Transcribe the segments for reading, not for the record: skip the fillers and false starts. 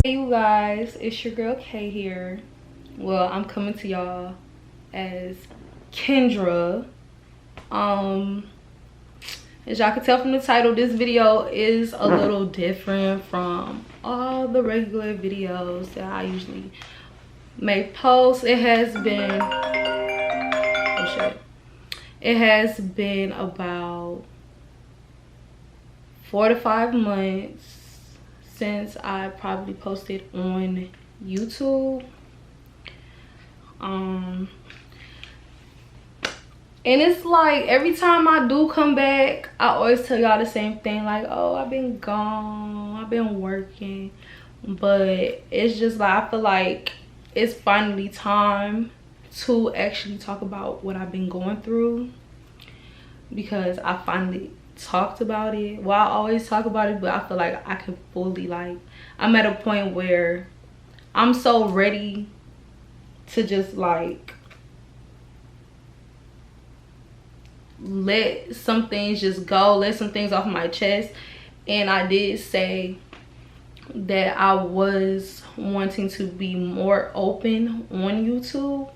Hey you guys, it's your girl Kay here. Well, I'm coming to y'all as Kendra. As y'all can tell from the title, this video is a little different from all the regular videos that I usually make posts. It has been about 4 to 5 months since I probably posted on YouTube. And it's like every time I do come back, I always tell y'all the same thing, like, oh, I've been gone, I've been working. But it's just like I feel like it's finally time to actually talk about what I've been going through, because I finally talked about it. Well, I always talk about it, but I feel like I can fully, like, I'm at a point where I'm so ready to just like let some things just go, let some things off my chest. And I did say that I was wanting to be more open on YouTube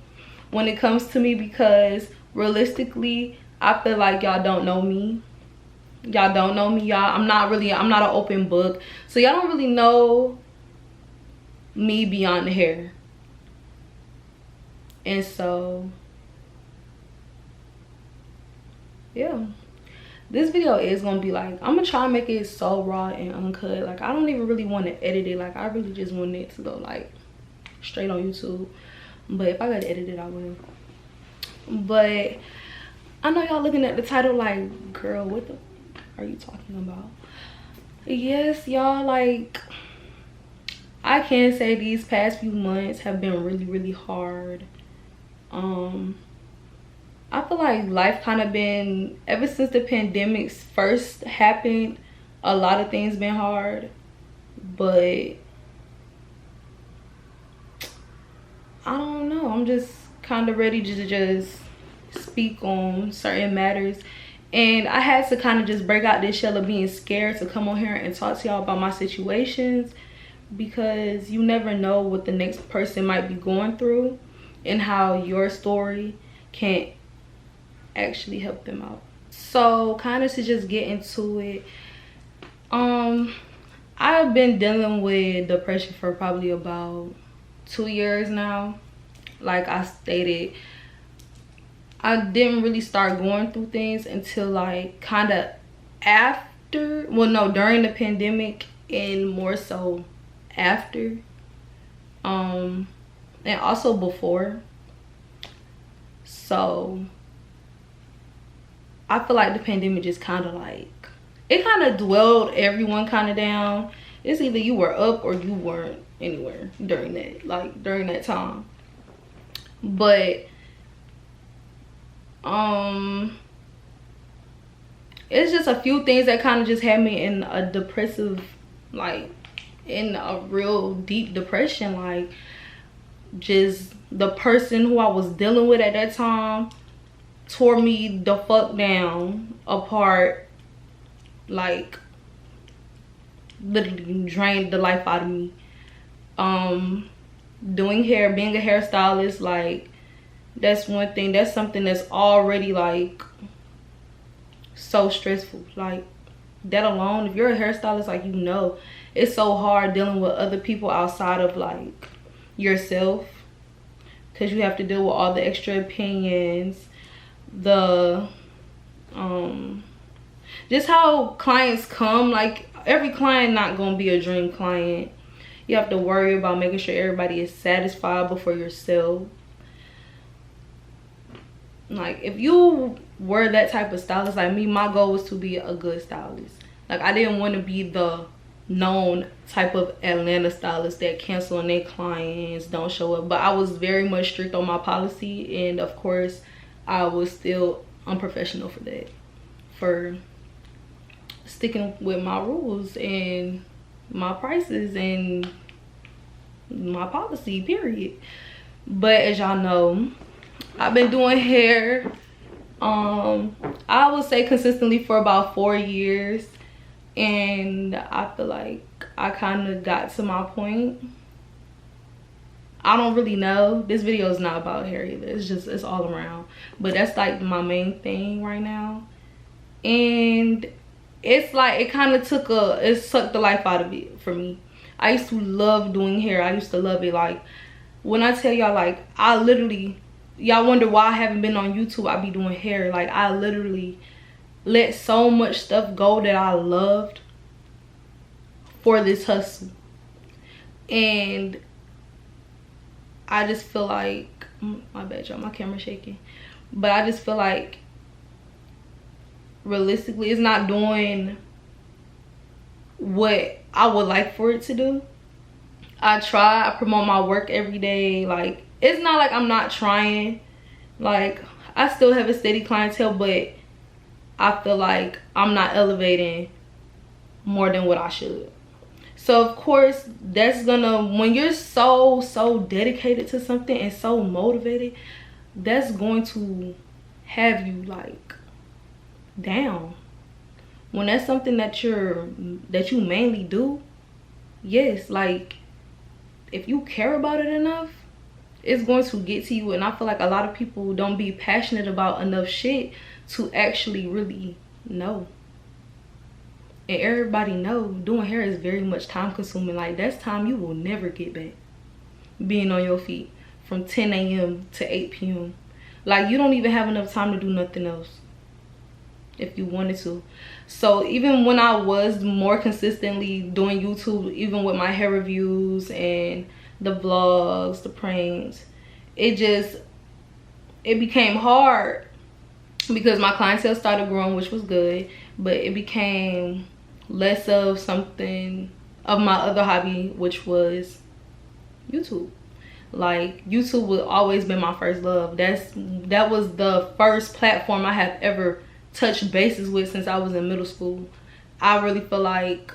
when it comes to me, because realistically I feel like y'all don't know me. Y'all don't know me, y'all. I'm not an open book, so y'all don't really know me beyond the hair. And so yeah, this video is gonna be like, I'm gonna try and make it so raw and uncut. Like, I don't even really want to edit it. Like, I really just want it to go like straight on YouTube, but if I gotta edit it, I will. But I know y'all looking at the title like, girl, what the are you talking about? Yes, y'all, like, I can say these past few months have been really hard. I feel like life kind of been, ever since the pandemic first happened, a lot of things been hard. But I don't know, I'm just kind of ready to just speak on certain matters. And I had to kind of just break out this shell of being scared to come on here and talk to y'all about my situations, because you never know what the next person might be going through and how your story can actually help them out. So kind of to just get into it, I've been dealing with depression for probably about 2 years now. Like I stated, I didn't really start going through things until like kind of after, well no, during the pandemic, and more so after, and also before. So I feel like the pandemic just kind of like, it kind of dwelled everyone kind of down. It's either you were up or you weren't anywhere during that time. But it's just a few things that kind of just had me in a depressive, like in a real deep depression. Like, just the person who I was dealing with at that time tore me the fuck down, apart, like literally drained the life out of me. Doing hair, being a hairstylist, like, that's one thing, that's something that's already like so stressful. Like, that alone, if you're a hairstylist, like, you know, it's so hard dealing with other people outside of like yourself, because you have to deal with all the extra opinions, the just how clients come. Like, every client not gonna be a dream client. You have to worry about making sure everybody is satisfied before yourself. Like, if you were that type of stylist like me, my goal was to be a good stylist. Like, I didn't want to be the known type of Atlanta stylist that cancel on their clients, don't show up. But I was very much strict on my policy, and of course I was still unprofessional for that, for sticking with my rules and my prices and my policy, period. But as y'all know, I've been doing hair, I would say consistently for about 4 years, and I feel like I kind of got to my point. I don't really know. This video is not about hair either. It's all around. But that's like my main thing right now. And it's like it kind of it sucked the life out of it for me. I used to love doing hair. I used to love it. Like when I tell y'all, like I literally, y'all wonder why I haven't been on YouTube. I be doing hair. Like I literally let so much stuff go that I loved for this hustle. And I just feel like, my bad y'all, my camera's shaking, but I just feel like realistically it's not doing what I would like for it to do. I promote my work every day. Like it's not like I'm not trying. Like I still have a steady clientele, but I feel like I'm not elevating more than what I should. So of course that's gonna, when you're so dedicated to something and so motivated, that's going to have you like down. When that's something that you mainly do, yes, like if you care about it enough, it's going to get to you. And I feel like a lot of people don't be passionate about enough shit to actually really know. And everybody know doing hair is very much time consuming. Like that's time you will never get back, being on your feet from 10 a.m. to 8 p.m. Like you don't even have enough time to do nothing else if you wanted to. So even when I was more consistently doing YouTube, even with my hair reviews and the vlogs, the pranks, it became hard because my clientele started growing, which was good, but it became less of something of my other hobby, which was YouTube. Like YouTube will always been my first love. That was the first platform I have ever touched bases with since I was in middle school. I really feel like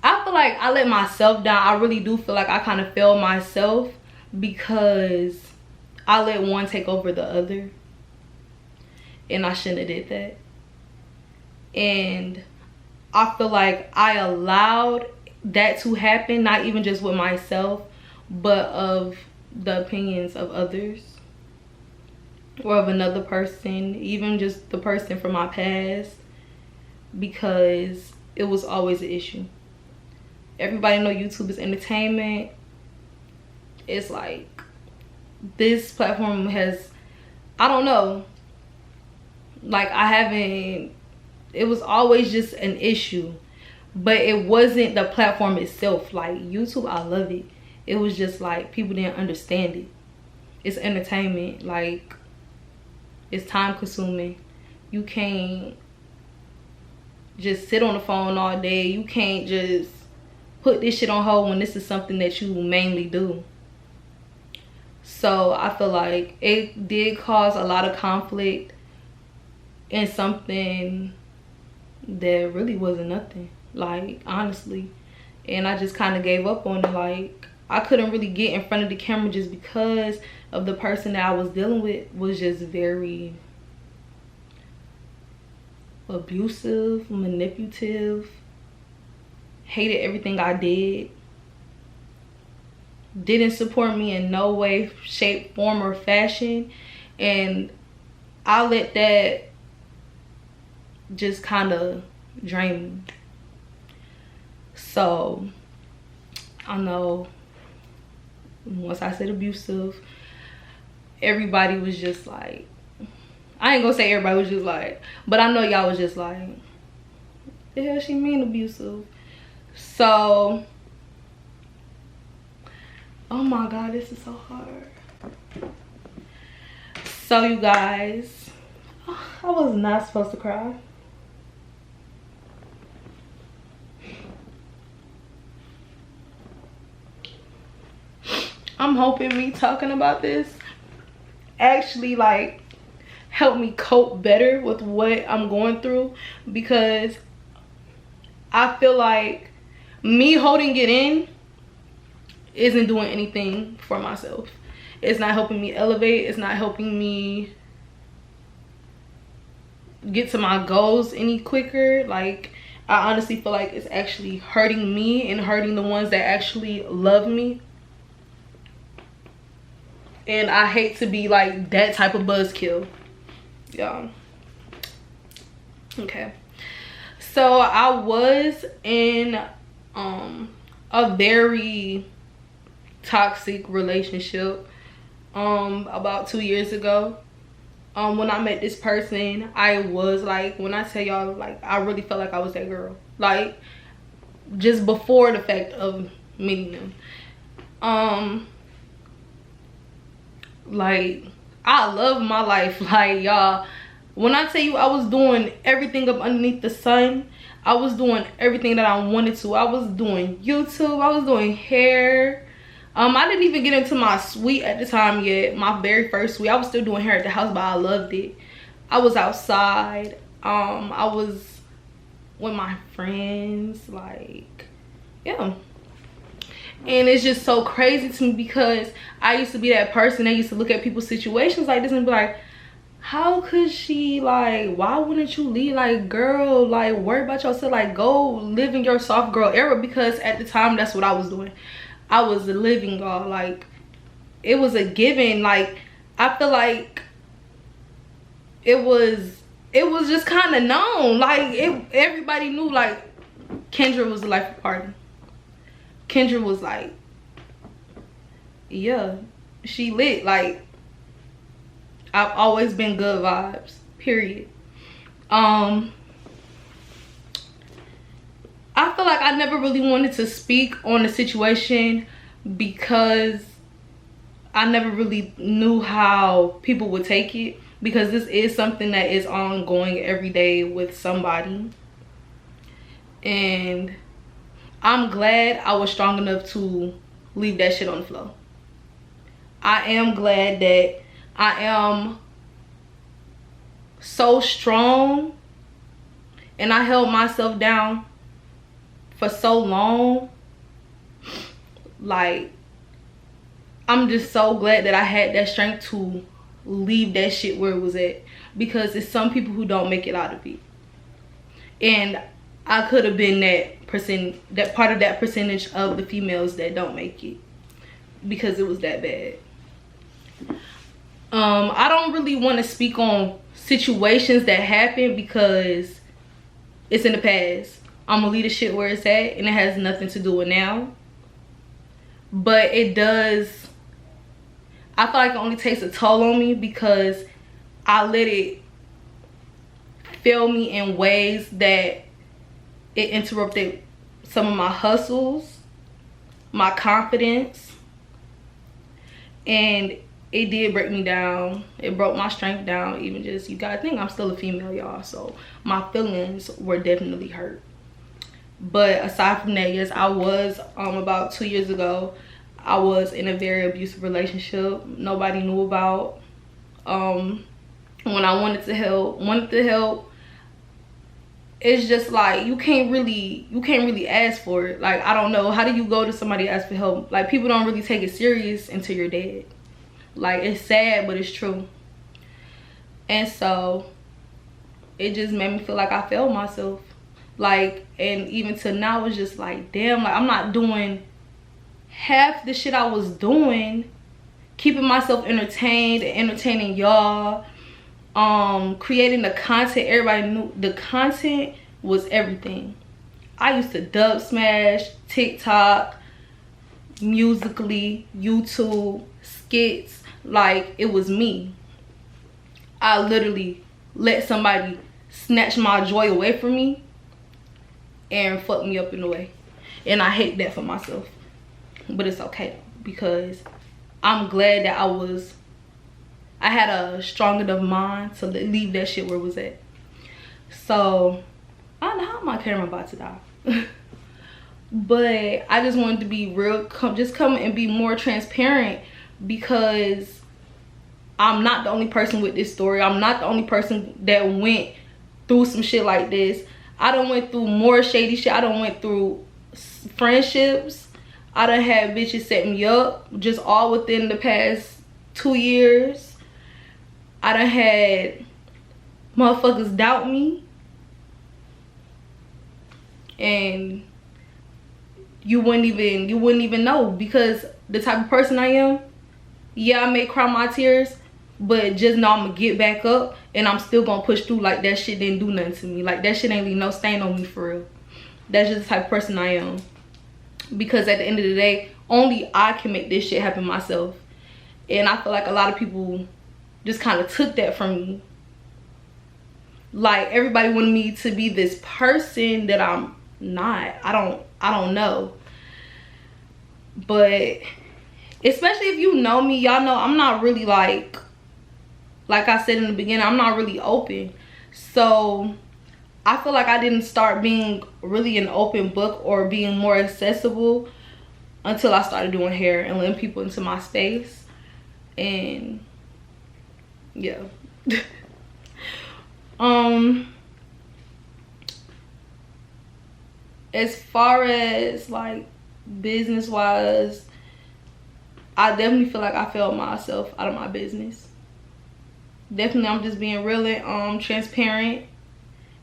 I let myself down. I really do feel like I kind of failed myself because I let one take over the other, and I shouldn't have did that. And I feel like I allowed that to happen, not even just with myself, but of the opinions of others or of another person, even just the person from my past, because it was always an issue. Everybody know YouTube is entertainment. It's like this platform has, I don't know, like it was always just an issue, but it wasn't the platform itself. Like YouTube, I love it. It was just like people didn't understand it. It's entertainment. Like it's time consuming. You can't just sit on the phone all day. You can't just put this shit on hold when this is something that you mainly do. So I feel like it did cause a lot of conflict in something that really wasn't nothing, like honestly. And I just kind of gave up on it. Like I couldn't really get in front of the camera just because of the person that I was dealing with was just very abusive, manipulative, hated everything I did, didn't support me in no way, shape, form, or fashion. And I let that just kind of drain me. So I know once I said abusive, everybody was just like, I ain't gonna say everybody was just like, but I know y'all was just like, the hell she mean abusive? So, oh my god, this is so hard. So you guys, I was not supposed to cry. I'm hoping me talking about this actually like help me cope better with what I'm going through, because I feel like me holding it in isn't doing anything for myself. It's not helping me elevate. It's not helping me get to my goals any quicker. Like I honestly feel like it's actually hurting me and hurting the ones that actually love me. And I hate to be like that type of buzzkill. Yeah. Okay. So I was in a very toxic relationship about 2 years ago. When I met this person, I was like, when I tell y'all, like, I really felt like I was that girl. Like, just before the fact of meeting them. Like, I love my life. Like, y'all, when I tell you I was doing everything up underneath the sun, I was doing everything that I wanted to. I was doing YouTube, I was doing hair. I didn't even get into my suite at the time yet, my very first suite. I was still doing hair at the house, but I loved it. I was outside. I was with my friends, like, yeah. And it's just so crazy to me because I used to be that person that used to look at people's situations like this and be like, how could she, like, why wouldn't you leave? Like, girl, like, worry about yourself. Like, go live in your soft girl era. Because at the time, that's what I was doing. I was living, y'all. Like, it was a given. Like, I feel like it was just kind of known. Like, everybody knew, like, Kendra was the life of the party. Kendra was like, yeah, she lit. Like, I've always been good vibes, period. I feel like I never really wanted to speak on the situation because I never really knew how people would take it, because this is something that is ongoing every day with somebody. And I'm glad I was strong enough to leave that shit on the floor. I am glad that I am so strong and I held myself down for so long. Like, I'm just so glad that I had that strength to leave that shit where it was at, because it's some people who don't make it out of it. And I could have been that part of that percentage of the females that don't make it, because it was that bad. I don't really want to speak on situations that happen because it's in the past. I'm gonna leave the shit where it's at, and it has nothing to do with now. But it does, I feel like it only takes a toll on me because I let it fail me in ways that it interrupted some of my hustles, my confidence, and it did break me down. It broke my strength down. Even just, you gotta think I'm still a female, y'all, so my feelings were definitely hurt. But aside from that, yes, I was about 2 years ago, I was in a very abusive relationship. Nobody knew about. When I wanted to help, it's just like you can't really ask for it. Like, I don't know, how do you go to somebody and ask for help? Like, people don't really take it serious until you're dead. Like, it's sad, but it's true. And so it just made me feel like I failed myself. Like, and even to now, it's just like, damn, like, I'm not doing half the shit I was doing, keeping myself entertained, entertaining y'all, creating the content. Everybody knew the content was everything. I used to dub smash, TikTok, Musically, YouTube, skits. Like, it was me. I literally let somebody snatch my joy away from me and fuck me up in a way. And I hate that for myself. But it's okay, because I'm glad that I had a strong enough mind to leave that shit where it was at. So, I don't know how my camera about to die. But I just wanted to be real, just come and be more transparent, because I'm not the only person with this story. I'm not the only person that went through some shit like this. I done went through more shady shit. I done went through friendships. I done had bitches set me up, just all within the past 2 years. I done had motherfuckers doubt me. and you wouldn't even know, because the type of person I am, yeah, I may cry my tears, but just know I'm gonna get back up and I'm still gonna push through like that shit didn't do nothing to me. Like that shit ain't leave no stain on me for real. That's just the type of person I am. Because at the end of the day, only I can make this shit happen myself. And I feel like a lot of people just kind of took that from me. Like everybody wanted me to be this person that I'm not. I don't know. But especially if you know me, y'all know I'm not really like I said in the beginning, I'm not really open. So I feel like I didn't start being really an open book or being more accessible until I started doing hair and letting people into my space. And yeah. As far as like business wise, I definitely feel like I failed myself out of my business. Definitely, I'm just being real and transparent.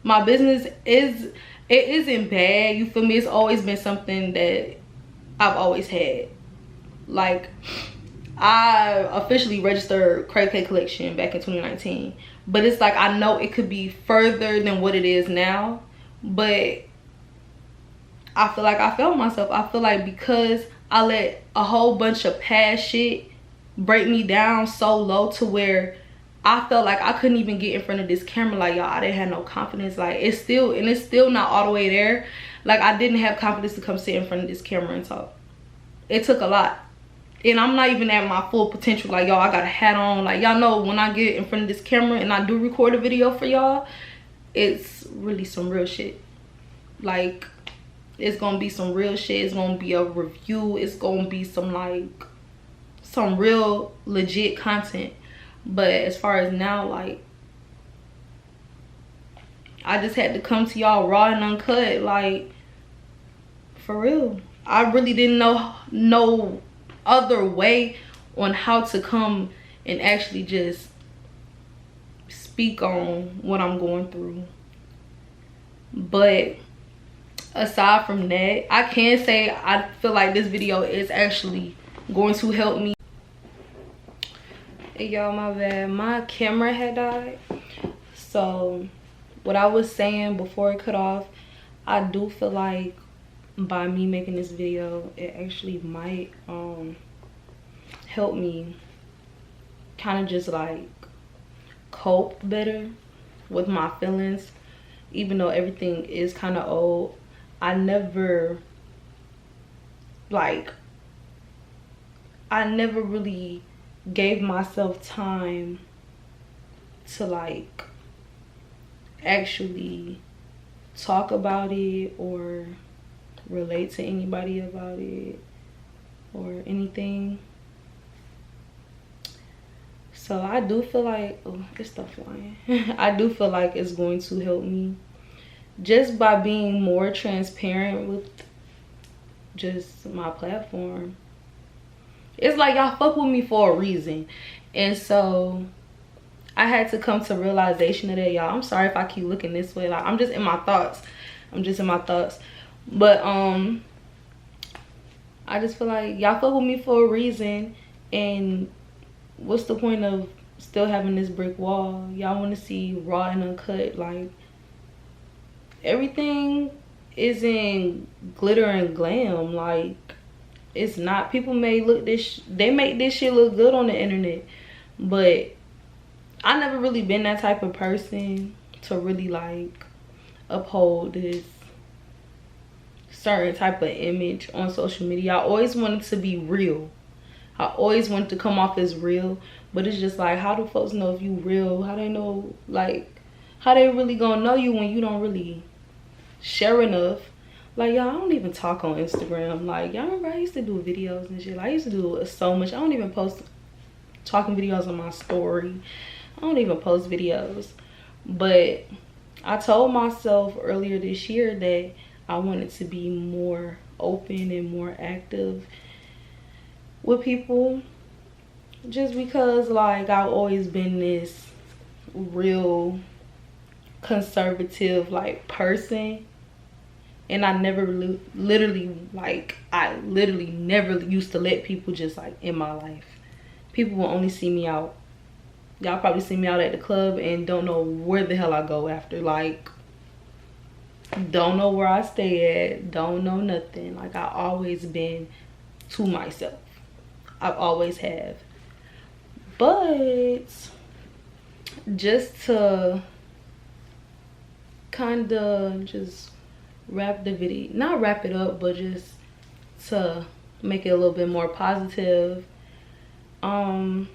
My business isn't bad, you feel me? It's always been something that I've always had. Like, I officially registered Cray K Collection back in 2019, but it's like I know it could be further than what it is now, but I feel like I failed myself. I feel like because I let a whole bunch of past shit break me down so low to where I felt like I couldn't even get in front of this camera. Like, y'all, I didn't have no confidence. Like, it's still not all the way there. Like, I didn't have confidence to come sit in front of this camera and talk. It took a lot. And I'm not even at my full potential. Like, y'all, I got a hat on. Like, y'all know when I get in front of this camera and I do record a video for y'all, it's really some real shit. Like, it's gonna be some real shit. It's gonna be a review. It's gonna be some real legit content. But as far as now, like, I just had to come to y'all raw and uncut. Like, for real. I really didn't know no other way on how to come and actually just speak on what I'm going through. But aside from that, I can say I feel like this video is actually going to help me. Hey y'all, my bad, my camera had died. So what I was saying before it cut off, I do feel like by me making this video, it actually might help me kind of just like cope better with my feelings. Even though everything is kind of old, I never really gave myself time to like actually talk about it or relate to anybody about it or anything. So I do feel like, oh, it's stuff flying. I do feel like it's going to help me just by being more transparent with just my platform. It's like y'all fuck with me for a reason. And so I had to come to realization of that, y'all. I'm sorry if I keep looking this way. Like, I'm just in my thoughts. But I just feel like y'all fuck with me for a reason. And what's the point of still having this brick wall? Y'all want to see raw and uncut. Like, everything isn't glitter and glam. Like, it's not. People may look they make this shit look good on the internet, but I never really been that type of person to really like uphold this certain type of image on social media. I always wanted to be real. I always wanted to come off as real, but it's just like, how do folks know if you real? How they know, like, how they really gonna know you when you don't really share enough? Like, y'all, I don't even talk on Instagram. Like, y'all remember I used to do videos and shit. Like, I used to do so much. I don't even post talking videos on my story. I don't even post videos. But I told myself earlier this year that I wanted to be more open and more active with people, just because like I've always been this real conservative like person, And I never really, literally, like, I literally never used to let people just, like, in my life. People will only see me out. Y'all probably see me out at the club and don't know where the hell I go after. Like, don't know where I stay at. Don't know nothing. Like, I always been to myself. I've always have. But just to kind of just wrap the video, not wrap it up, but just to make it a little bit more positive, I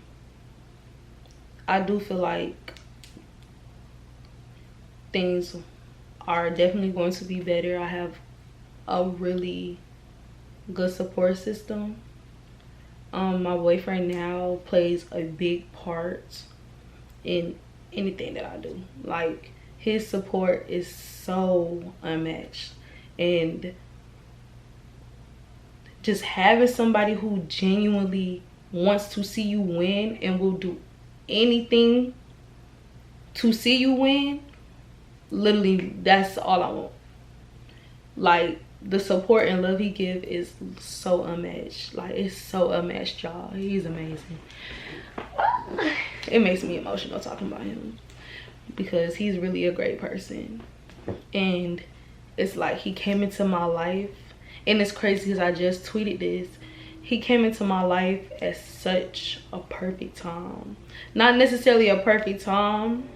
do feel like things are definitely going to be better. I have a really good support system. My boyfriend now plays a big part in anything that I do. Like, his support is so unmatched, and just having somebody who genuinely wants to see you win and will do anything to see you win, literally, that's all I want. Like, the support and love he gives is so unmatched. Like, it's so unmatched, y'all. He's amazing. It makes me emotional talking about him, because he's really a great person. And it's like, he came into my life, and it's crazy because I just tweeted this. He came into my life at such a perfect time. Not necessarily a perfect time,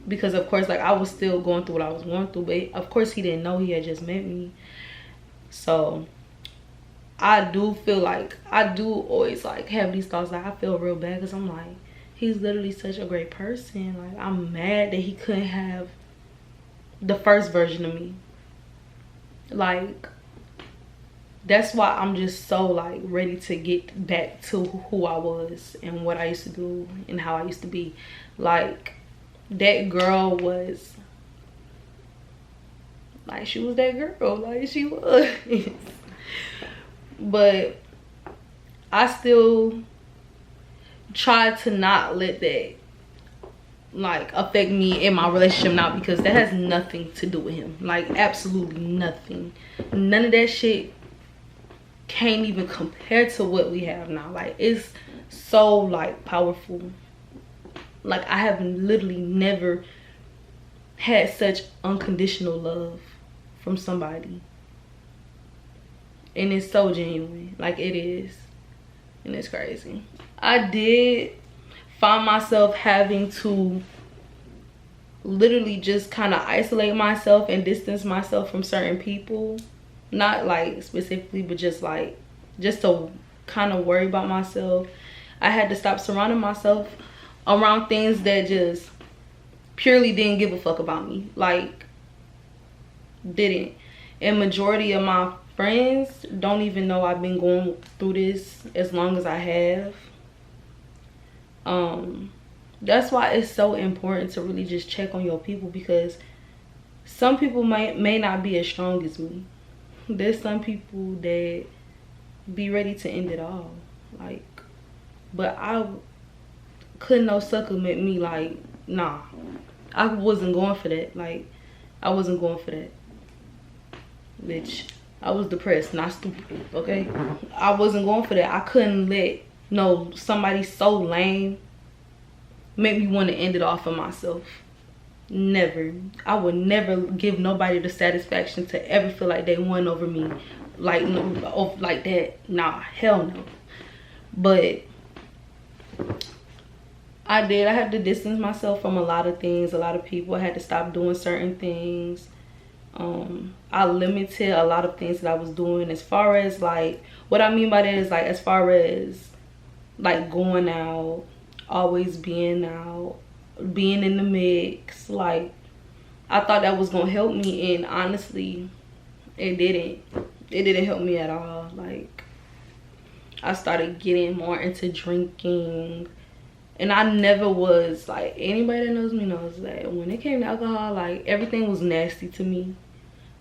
because of course, like, I was still going through what I was going through, but of course he didn't know. He had just met me. So I do feel like, I do always like have these thoughts, like, I feel real bad, because I'm like, he's literally such a great person. Like, I'm mad that he couldn't have the first version of me. Like, that's why I'm just so, like, ready to get back to who I was and what I used to do and how I used to be. Like, that girl was, like, she was that girl. Like, she was. But I still try to not let that, like, affect me in my relationship now, because that has nothing to do with him. Like, absolutely nothing. None of that shit can't even compare to what we have now. Like, it's so, like, powerful. Like, I have literally never had such unconditional love from somebody, and it's so genuine. Like, it is, and it's crazy. I did find myself having to literally just kind of isolate myself and distance myself from certain people. Not like specifically, but just like, just to kind of worry about myself. I had to stop surrounding myself around things that just purely didn't give a fuck about me. Like, didn't. And majority of my friends don't even know I've been going through this as long as I have. That's why it's so important to really just check on your people, because some people may not be as strong as me. There's some people that be ready to end it all. Like, but I couldn't no supplement me. Like, nah, I wasn't going for that. Like, I wasn't going for that. Bitch, I was depressed, not stupid, okay? I wasn't going for that. I couldn't let somebody so lame make me want to end it off of myself. Never. I would never give nobody the satisfaction to ever feel like they won over me. Like, no, like that. Nah, hell no. But I had to distance myself from a lot of things, a lot of people. I had to stop doing certain things. I limited a lot of things that I was doing, as far as, like, what I mean by that is, like, as far as, like, going out, always being out, being in the mix. Like, I thought that was gonna help me, and honestly, it didn't help me at all. Like, I started getting more into drinking, and I never was, like, anybody that knows me knows that when it came to alcohol, like, everything was nasty to me.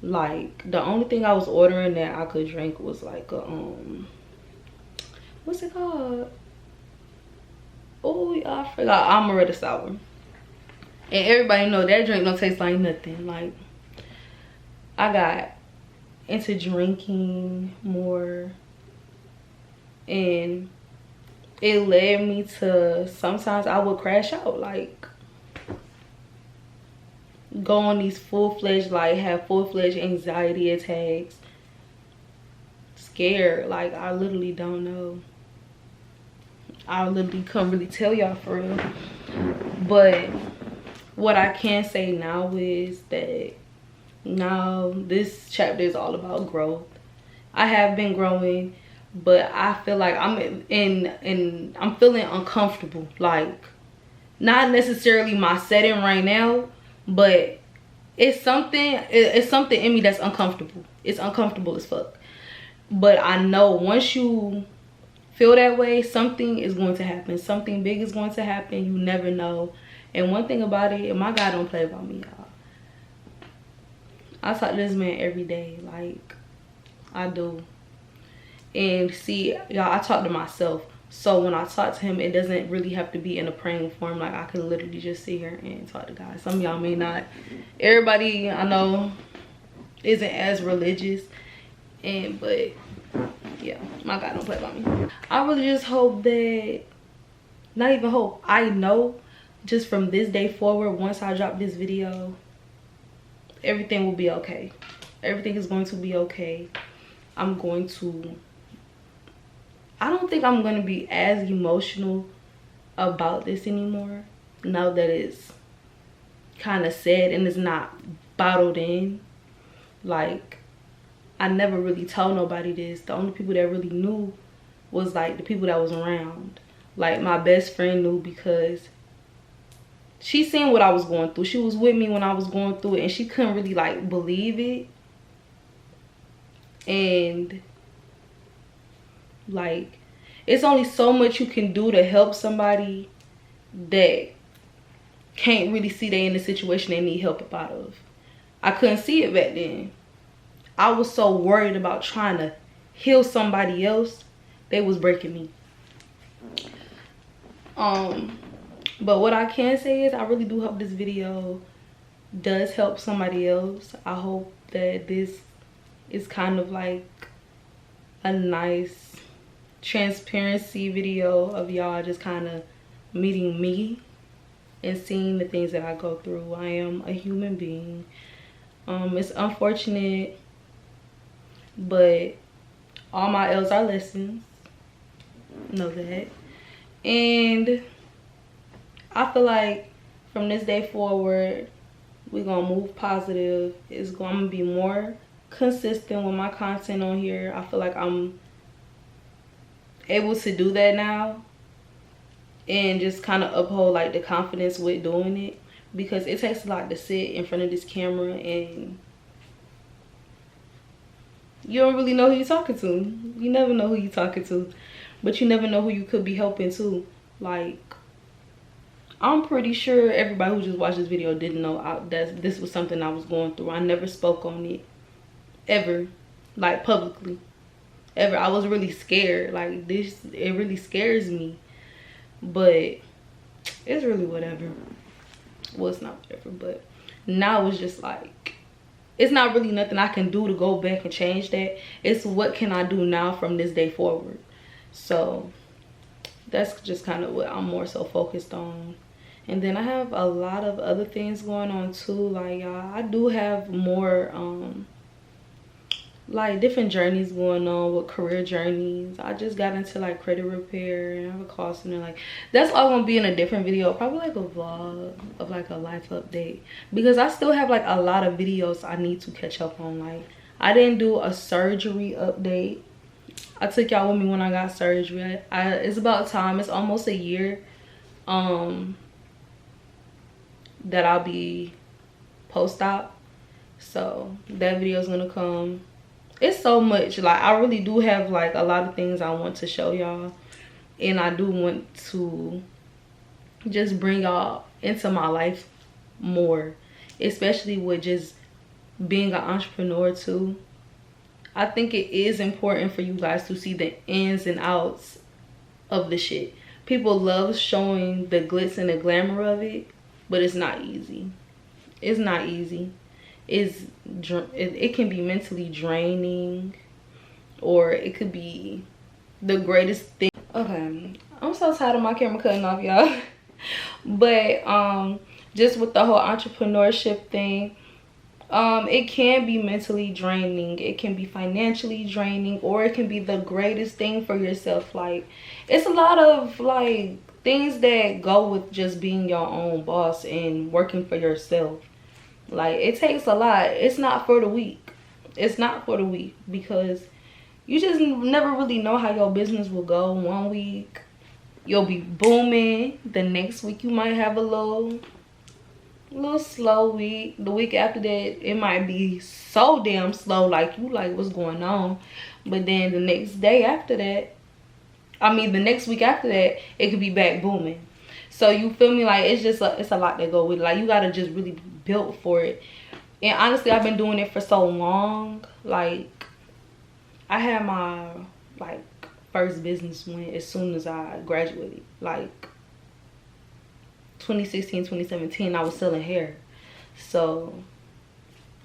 Like, the only thing I was ordering that I could drink was like a what's it called? Oh, I forgot. Amaretto sour. And everybody know that drink don't taste like nothing. Like, I got into drinking more, and it led me to sometimes I would crash out, like go on these full-fledged, like have full-fledged anxiety attacks, scared. Like I literally don't know, I literally couldn't really tell y'all for real. But what I can say now is that now this chapter is all about growth. I have been growing, but I feel like I'm I'm feeling uncomfortable. Like not necessarily my setting right now, but it's something in me that's uncomfortable. It's uncomfortable as fuck. But I know once you feel that way, something is going to happen. Something big is going to happen. You never know. And one thing about it, my God don't play about me, y'all. I talk to this man every day, like I do. And see, y'all, I talk to myself. So when I talk to him, it doesn't really have to be in a praying form. Like I can literally just sit here and talk to God. Some of y'all may not. Everybody I know isn't as religious, but yeah, my God don't play about me. I really just hope that, not even hope, I know just from this day forward, once I drop this video, everything will be okay. Everything is going to be okay. I don't think I'm going to be as emotional about this anymore now that it's kind of said and it's not bottled in. Like I never really told nobody this. The only people that really knew was like the people that was around. Like my best friend knew because she seen what I was going through. She was with me when I was going through it, and she couldn't really like believe it. And like it's only so much you can do to help somebody that can't really see they in the situation they need help out of. I couldn't see it back then. I was so worried about trying to heal somebody else, they was breaking me. But what I can say is I really do hope this video does help somebody else. I hope that this is kind of like a nice transparency video of y'all just kind of meeting me and seeing the things that I go through. I am a human being. It's unfortunate, but all my L's are lessons. Know that. And I feel like from this day forward, we're gonna move positive. I'm gonna be more consistent with my content on here. I feel like I'm able to do that now and just kind of uphold like the confidence with doing it, because it takes a lot to sit in front of this camera and you don't really know who you're talking to. You never know who you're talking to, but you never know who you could be helping too. Like I'm pretty sure everybody who just watched this video didn't know that this was something I was going through. I never spoke on it ever, like publicly, ever. I was really scared. Like it really scares me, but it's really whatever. Well, it's not whatever, but now it's just like, it's not really nothing I can do to go back and change that. It's what can I do now from this day forward. So that's just kind of what I'm more so focused on. And then I have a lot of other things going on too. Like y'all, I do have more like different journeys going on with career journeys. I just got into like credit repair and I have a call center. Like that's all gonna be in a different video, probably like a vlog of like a life update, because I still have like a lot of videos I need to catch up on. Like I didn't do a surgery update. I took y'all with me when I got surgery. It's about time. It's almost a year that I'll be post-op, so that video is gonna come. It's so much. Like I really do have like a lot of things I want to show y'all, and I do want to just bring y'all into my life more, especially with just being an entrepreneur too. I think it is important for you guys to see the ins and outs of the shit. People love showing the glitz and the glamour of it, but it's not easy. It's not easy. it can be mentally draining, or it could be the greatest thing. Okay, I'm so tired of my camera cutting off, y'all. But just with the whole entrepreneurship thing, it can be mentally draining, it can be financially draining, or it can be the greatest thing for yourself. Like, it's a lot of like things that go with just being your own boss and working for yourself. Like, it takes a lot. It's not for the weak. It's not for the weak, because you just never really know how your business will go. One week you'll be booming, the next week you might have a little slow week. The week after that, it might be so damn slow, like you like, what's going on? But then the next day after that, the next week after that, it could be back booming. So you feel me? Like, it's a lot that go with it. Like, you gotta just really be built for it. And honestly, I've been doing it for so long. Like, I had my like first business win as soon as I graduated. Like 2016, 2017, I was selling hair. So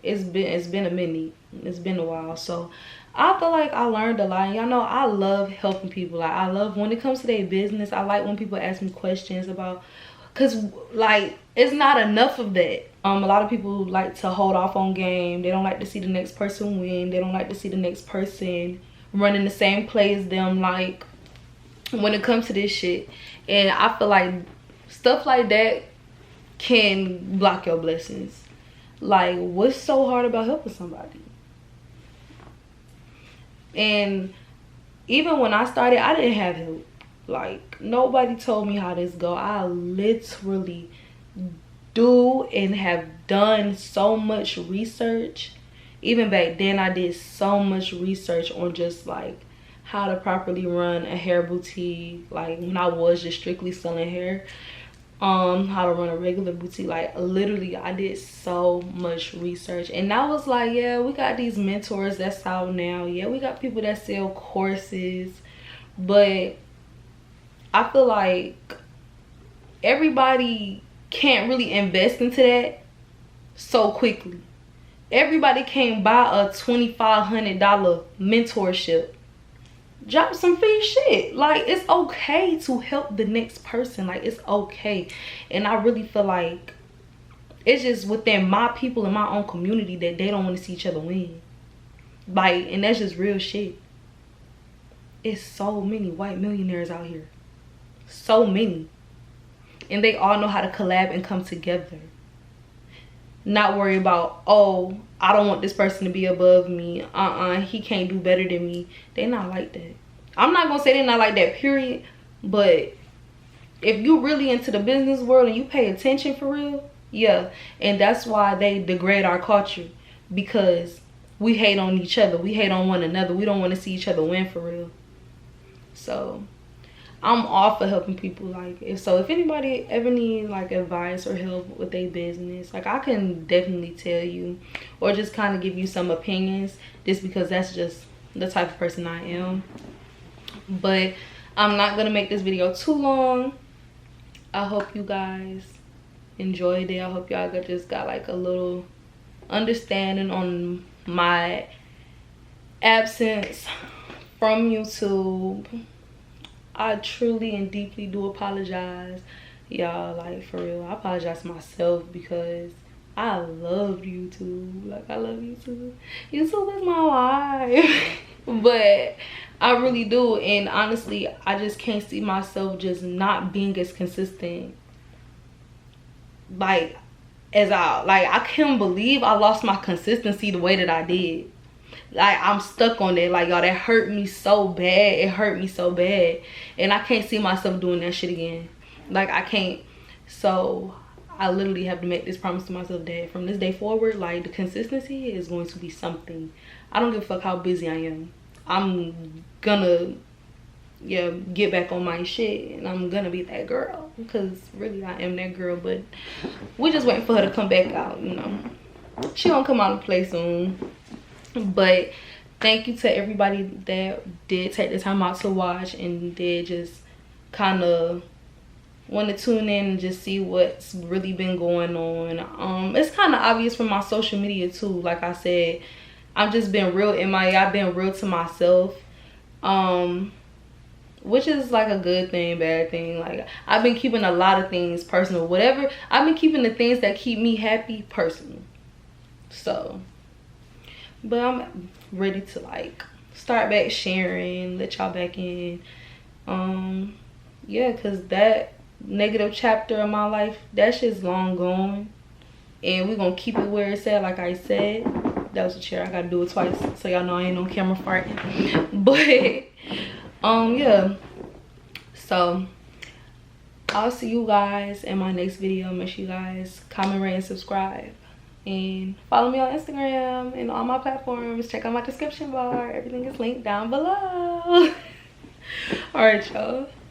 it's been a minute. It's been a while. So I feel like I learned a lot. Y'all know I love helping people. Like, I love when it comes to their business. I like when people ask me questions about, because like, it's not enough of that. A lot of people like to hold off on game. They don't like to see the next person win. They don't like to see the next person running the same play as them. Like, when it comes to this shit, and I feel like stuff like that can block your blessings. Like, what's so hard about helping somebody? And even when I started, I didn't have help. Like, nobody told me how this go. I literally do and have done so much research. Even back then, I did so much research on just like how to properly run a hair boutique. Like, when I was just strictly selling hair, how to run a regular boutique. Like, literally, I did so much research. And I was like, yeah, we got these mentors that's out now. Yeah, we got people that sell courses. But I feel like everybody can't really invest into that so quickly. Everybody can't buy a $2,500 mentorship. Drop some free shit. Like, it's okay to help the next person. Like, it's okay. And I really feel like it's just within my people in my own community that they don't want to see each other win. Like, and that's just real shit. It's so many white millionaires out here. So many. And they all know how to collab and come together. Not worry about, oh, I don't want this person to be above me. He can't do better than me. They're not like that. I'm not gonna say they're not like that, period. But if you really into the business world and you pay attention for real, yeah. And that's why they degrade our culture. Because we hate on each other. We hate on one another. We don't want to see each other win for real. So I'm all for helping people. Like, if anybody ever need like advice or help with their business, like, I can definitely tell you, or just kind of give you some opinions, just because that's just the type of person I am. But I'm not gonna make this video too long. I hope you guys enjoyed it. I hope y'all just got like a little understanding on my absence from YouTube. I truly and deeply do apologize, y'all. Like, for real, I apologize to myself, because I love YouTube. Like, I love YouTube. YouTube is my life. But I really do. And honestly, I just can't see myself just not being as consistent. Like, I can't believe I lost my consistency the way that I did. Like, I'm stuck on that. Like, y'all, that hurt me so bad. It hurt me so bad. And I can't see myself doing that shit again. Like, I can't. So I literally have to make this promise to myself that from this day forward, like, the consistency is going to be something. I don't give a fuck how busy I am. I'm gonna, yeah, get back on my shit, and I'm gonna be that girl, because really I am that girl. But we're just waiting for her to come back out, you know. She gonna come out and play soon. But thank you to everybody that did take the time out to watch and did just kind of want to tune in and just see what's really been going on. It's kind of obvious from my social media too. Like I said, I've just been real MIA. I've been real to myself, which is like a good thing, bad thing. Like, I've been keeping a lot of things personal. Whatever, I've been keeping the things that keep me happy personal. So, but I'm ready to like start back sharing, let y'all back in. Yeah, because that negative chapter of my life, that shit's long gone, and we're gonna keep it where it's at. Like I said, that was a chair. I gotta do it twice so y'all know I ain't on camera farting. But yeah, so I'll see you guys in my next video. Make sure you guys comment, rate, and subscribe, and follow me on Instagram and all my platforms. Check out my description bar. Everything is linked down below. All right, y'all.